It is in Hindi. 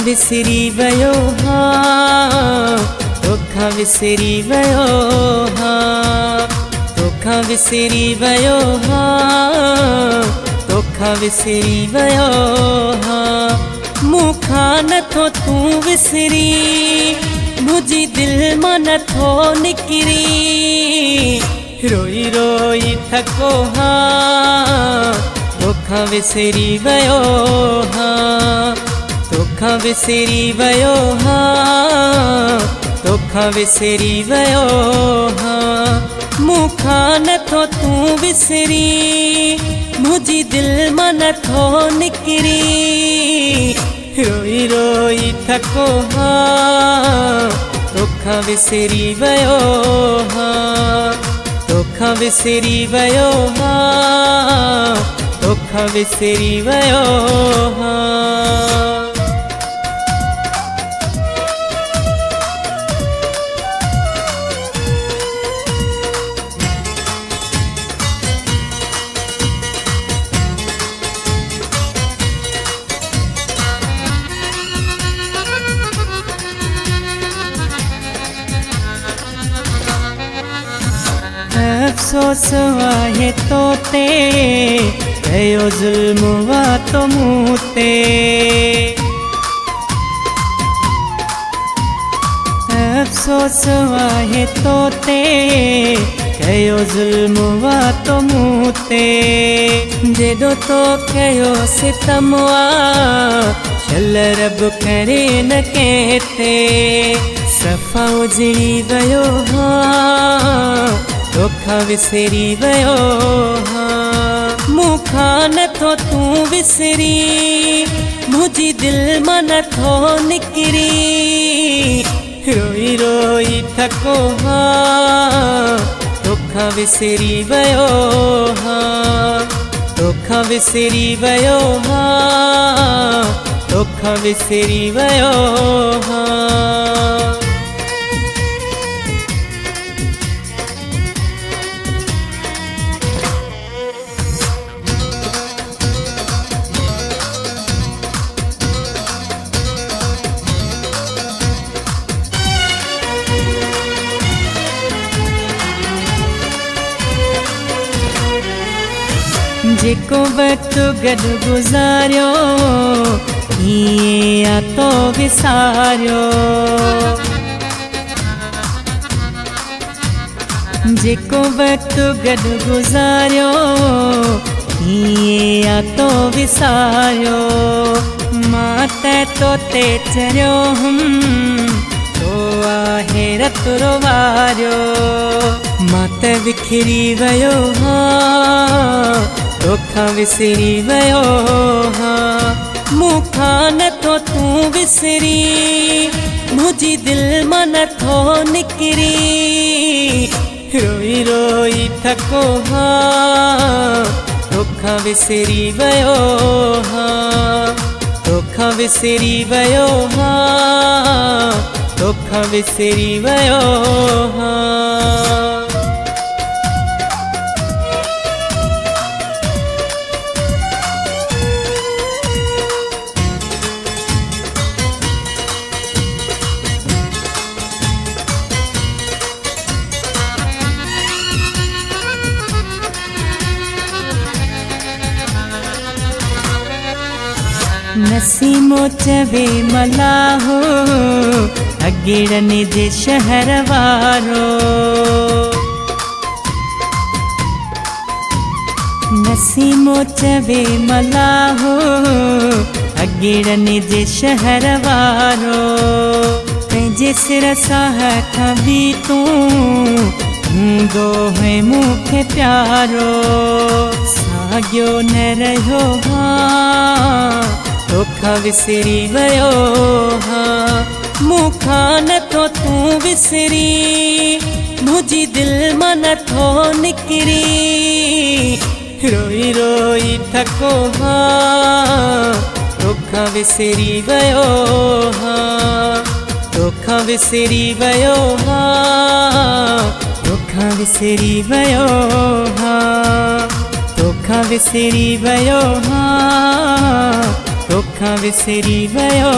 विसरी वयो हाँ, तोखा विसरी वयो हाँ, तोखा विसरी वयो हाँ, तोखा विसरी वयो हाँ। मूंखा नथो तू विसरी, मुझी दिल मां नथो निकरी। रोई रोई थको हाँ, तोखा विसरी वयो हाँ, तोखा विसरी वयो हाँ, तोखा विसरी वयो हाँ। मूंखा नथो तू विसरी, मुझी दिल मां नथो निकरी। रोई रोई थको हाँ, तोखा विसरी वयो हाँ, तोखा विसरी वयो हाँ, तोखा विसरी वयो हाँ। अफसोस आहे तोते, कयो ज़ुल्म वा तो मूं ते। अफसोस आहे तोते, कयो ज़ुल्म वा तो मूं ते। जेॾो तो कयो सितम वा, छल रब करे न कंहिं ते। सफ़ा उजड़ी वयो हाँ, तोखा विसरी वयो हाँ। मूंखा नथो तू विसरी, मुझी दिल मां नथो निकरी। रोई रोई थको हाँ, तोखा विसरी वयो हाँ, तोखा विसरी वयो हाँ, तोखा विसरी वयो हाँ। जेको वक्त गॾु गुज़ारियो, हीअं या तो विसारियो। जेको वक्त गॾु गुज़ारियो, हीअं या तो विसारियो। मां त तोते चरियो हुम, तो आहे रतुरो वारियो। मां त विखरी वयो हाँ, तोखा विसरी वयो हाँ। मूंखा नथो तू विसरी, मुझी दिल मां नथो निकरी। रोई रोई थको हाँ, तोखा विसरी वयो हाँ, तोखा विसरी वयो हाँ, तोखा विसरी वयो हाँ। नसीमो चवे मलाहो, अगिड़नि जे शहर वारो। नसीमो चवे मलाहो, अगिड़नि जे शहर वारो। पंहिंजे सिर साहठ बि तूं हूंदो है मूंखे प्यारो। साॻियो न रहियो हाँ, तोखा विसरी वयो हाँ। मूंखा नथो तू विसरी, मुझी दिल मां नथो निकरी। रोई रोई थको हाँ, तोखा विसरी वयो हाँ, तोखा विसरी वयो हाँ, तोखा विसरी वयो हाँ, तोखा विसरी वयो हाँ, तोखां विसरी वियो